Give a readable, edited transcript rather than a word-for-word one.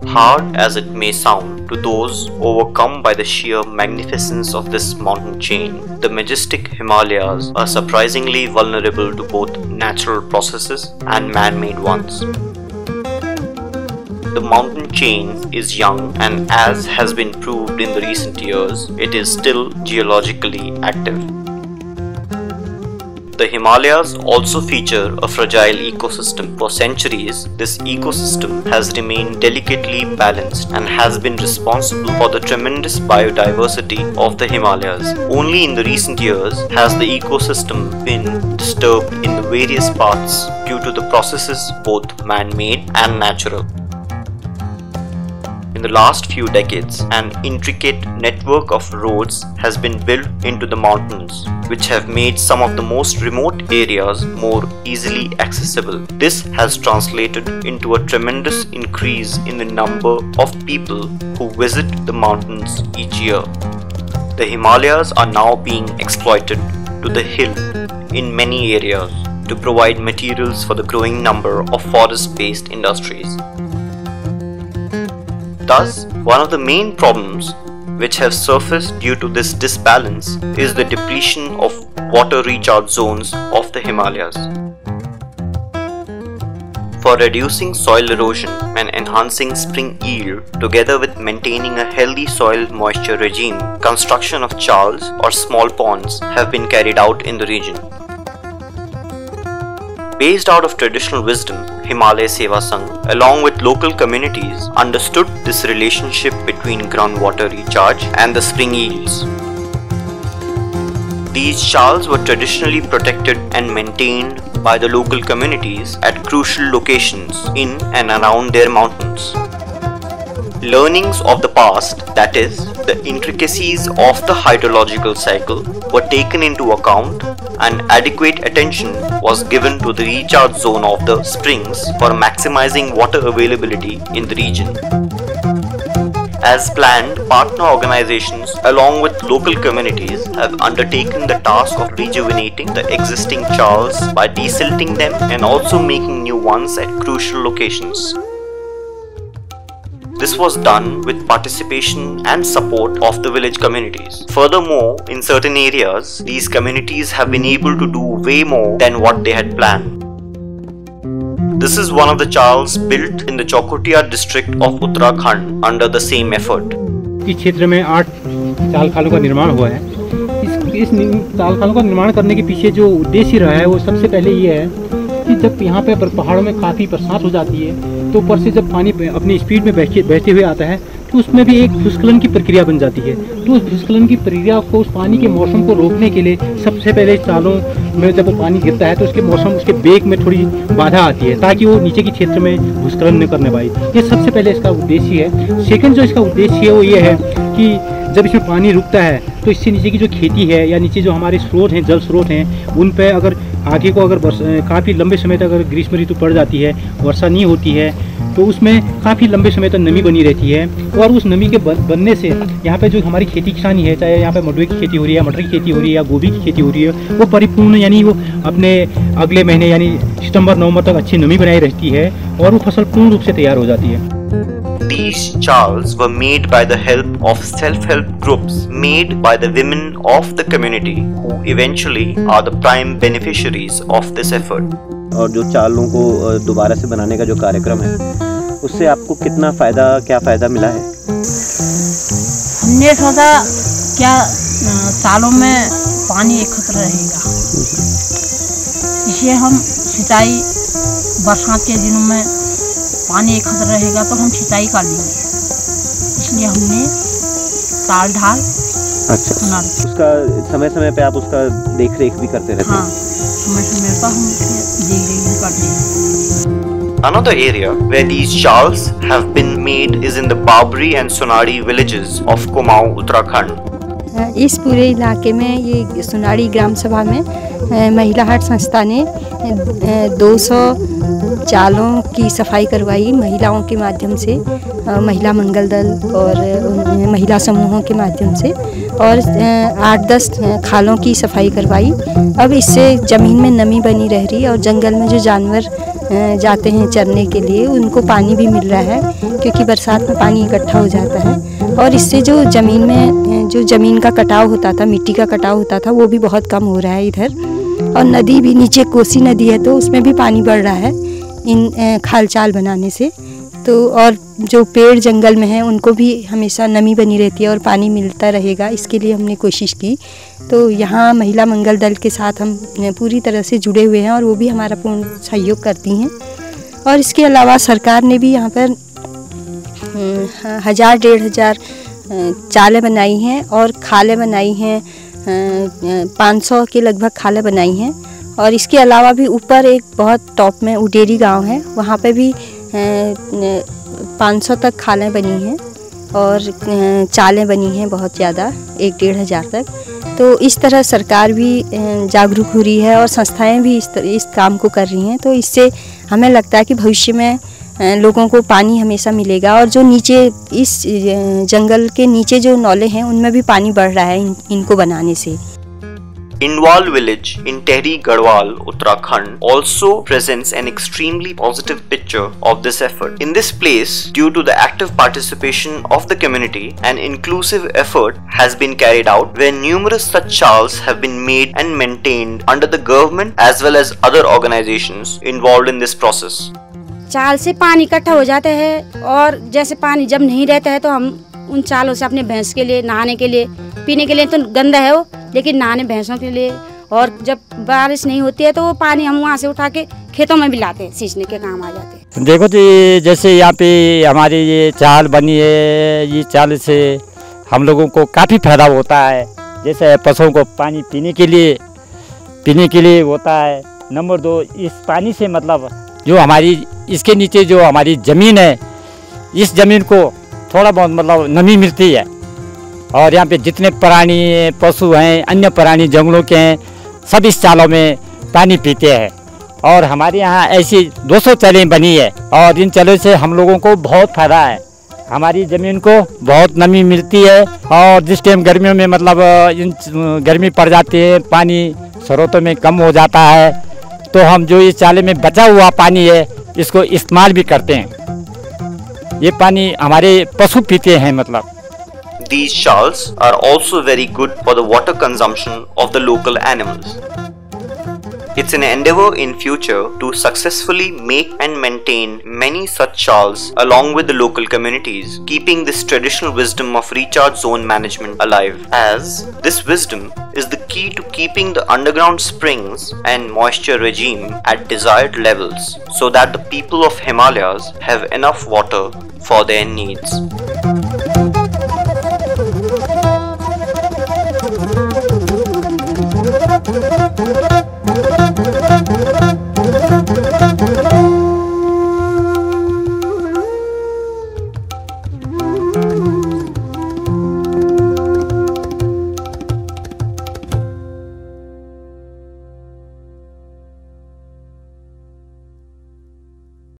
Hard as it may sound to those overcome by the sheer magnificence of this mountain chain, the majestic Himalayas are surprisingly vulnerable to both natural processes and man-made ones. The mountain chain is young, and as has been proved in the recent years, it is still geologically active. The Himalayas also feature a fragile ecosystem. For centuries, this ecosystem has remained delicately balanced and has been responsible for the tremendous biodiversity of the Himalayas. Only in the recent years has the ecosystem been disturbed in the various parts due to the processes both man-made and natural. In the last few decades, an intricate network of roads has been built into the mountains, which have made some of the most remote areas more easily accessible. This has translated into a tremendous increase in the number of people who visit the mountains each year. The Himalayas are now being exploited to the hill in many areas to provide materials for the growing number of forest-based industries. Thus, one of the main problems which have surfaced due to this disbalance is the depletion of water recharge zones of the Himalayas. For reducing soil erosion and enhancing spring yield, together with maintaining a healthy soil moisture regime, construction of chals or small ponds have been carried out in the region. Based out of traditional wisdom, Himalaya Seva Sangh, along with local communities, understood this relationship between groundwater recharge and the spring yields. These chals were traditionally protected and maintained by the local communities at crucial locations in and around their mountains. Learnings of the past, that is, the intricacies of the hydrological cycle, were taken into account and adequate attention was given to the recharge zone of the springs for maximizing water availability in the region. As planned, partner organizations along with local communities have undertaken the task of rejuvenating the existing chals by desilting them and also making new ones at crucial locations. This was done with participation and support of the village communities. Furthermore, in certain areas, these communities have been able to do way more than what they had planned. This is one of the chals built in the Choukotiya district of Uttarakhand under the same effort. इस क्षेत्र में 8 चाल खालों का निर्माण हुआ है। इस चाल खालों का निर्माण करने के पीछे जो उद्देश्य रहा है वो सबसे पहले ये है कि जब यहाँ पे पहाड़ों में काफ़ी बरसात हो जाती है तो ऊपर से जब पानी अपनी स्पीड में बहते हुए आता है तो उसमें भी एक भूस्खलन की प्रक्रिया बन जाती है। तो उस भूस्खलन की प्रक्रिया को, उस पानी के मौसम को रोकने के लिए सबसे पहले चालों में जब वो पानी गिरता है तो उसके मौसम, उसके वेग में थोड़ी बाधा आती है ताकि वो नीचे के क्षेत्र में भूस्खलन न करने पाए। ये सबसे पहले इसका उद्देश्य है। सेकंड जो इसका उद्देश्य है वो ये है कि जब इसमें पानी रुकता है तो इससे नीचे की जो खेती है या नीचे जो हमारे स्रोत हैं, जल स्रोत हैं, उन पे अगर आगे को अगर काफ़ी लंबे समय तक अगर ग्रीष्म ऋतु पड़ जाती है, वर्षा नहीं होती है, तो उसमें काफ़ी लंबे समय तक नमी बनी रहती है और उस नमी के बनने से यहाँ पे जो हमारी खेती किसानी है, चाहे यहाँ पे मडुए की खेती हो रही है, मटर की खेती हो रही है या गोभी की खेती हो रही है, वो परिपूर्ण यानी वो अपने अगले महीने यानी सितंबर नवंबर तक अच्छी नमी बनाई रहती है और वो फसल पूर्ण रूप से तैयार हो जाती है। These chals were made by the help of self-help groups made by the women of the community who eventually are the prime beneficiaries of this effort. और जो चालों को दोबारा से बनाने का जो कार्यक्रम है उससे आपको कितना क्या फ़ायदा मिला है? हमने सोचा क्या चालों में पानी एकत्र रहेगा, इसलिए हम सिंचाई बरसात के दिनों में पानी एकत्र रहेगा तो हम सिंचाई कर लेंगे, इसलिए हमने ताल ढाल बना उसका समय समय पे आप उसका देख रेख भी करते रहते हैं? हाँ, समय पर हम देख रेख भी करते हैं। Another area where these chals have been made is in the Babri and Sonadi villages of Kumaon, Uttarakhand. इस पूरे इलाके में ये सोनाड़ी ग्राम सभा में महिला हाट संस्था ने 200 चालों की सफाई करवाई महिलाओं के माध्यम से, महिला मंगल दल और महिला समूहों के माध्यम से, और 8-10 खालों की सफाई करवाई। अब इससे ज़मीन में नमी बनी रह रही और जंगल में जो जानवर जाते हैं चरने के लिए उनको पानी भी मिल रहा है, क्योंकि बरसात में पानी इकट्ठा हो जाता है। और इससे जो ज़मीन में जो ज़मीन का कटाव होता था, मिट्टी का कटाव होता था, वो भी बहुत कम हो रहा है इधर। और नदी भी, नीचे कोसी नदी है तो उसमें भी पानी बढ़ रहा है इन खाल चाल बनाने से। तो और जो पेड़ जंगल में हैं उनको भी हमेशा नमी बनी रहती है और पानी मिलता रहेगा, इसके लिए हमने कोशिश की। तो यहाँ महिला मंगल दल के साथ हम पूरी तरह से जुड़े हुए हैं और वो भी हमारा पूर्ण सहयोग करती हैं। और इसके अलावा सरकार ने भी यहाँ पर 1000-1500 चालें बनाई हैं और खालें बनाई हैं, 500 के लगभग खालें बनाई हैं। और इसके अलावा भी ऊपर एक बहुत टॉप में उडेरी गांव है, वहाँ पे भी 500 तक खालें बनी हैं और चालें बनी हैं बहुत ज़्यादा, 1-1.5 हज़ार तक। तो इस तरह सरकार भी जागरूक हो रही है और संस्थाएं भी इस काम को कर रही हैं। तो इससे हमें लगता है कि भविष्य में लोगों को पानी हमेशा मिलेगा। और जो नीचे इस जंगल के नीचे जो नौले हैं उनमें भी पानी बढ़ रहा है इनको बनाने से। Indwal village in Tehri Garhwal, Uttarakhand also presents an extremely positive picture of this effort. In this place, due to the active participation of the community, an inclusive effort has been carried out where numerous such chals have been made and maintained under the government as well as other organizations involved in this process. चाल से पानी इकट्ठा हो जाता है और जैसे पानी जब नहीं रहता है तो हम उन चालों से अपने भैंस के लिए, नहाने के लिए, पीने के लिए तो गंदा है वो, लेकिन नहाने भैंसों के लिए। और जब बारिश नहीं होती है तो वो पानी हम वहाँ से उठा के खेतों में भी लाते हैं, सींचने के काम आ जाते हैं। देखो जी, जैसे यहाँ पे हमारी ये चाल बनी है, ये चाल से हम लोगों को काफ़ी फायदा होता है। जैसे पशुओं को पानी पीने के लिए होता है। नंबर 2, इस पानी से मतलब जो हमारी इसके नीचे जो हमारी ज़मीन है, इस ज़मीन को थोड़ा बहुत मतलब नमी मिलती है। और यहाँ पे जितने प्राणी पशु हैं, अन्य प्राणी जंगलों के हैं, सब इस चालों में पानी पीते हैं। और हमारे यहाँ ऐसी 200 चालें बनी है और इन चालों से हम लोगों को बहुत फ़ायदा है। हमारी ज़मीन को बहुत नमी मिलती है और जिस टाइम गर्मियों में मतलब गर्मी पड़ जाती है, पानी स्रोतों में कम हो जाता है, तो हम जो इस चाले में बचा हुआ पानी है इसको इस्तेमाल भी करते हैं। ये पानी हमारे पशु पीते हैं मतलब। These chals are also very good for the water consumption of the local animals. It's an endeavor in future to successfully make and maintain many such chals along with the local communities, keeping this traditional wisdom of recharge zone management alive, as this wisdom is the key to keeping the underground springs and moisture regime at desired levels so that the people of Himalayas have enough water for their needs. Thank you.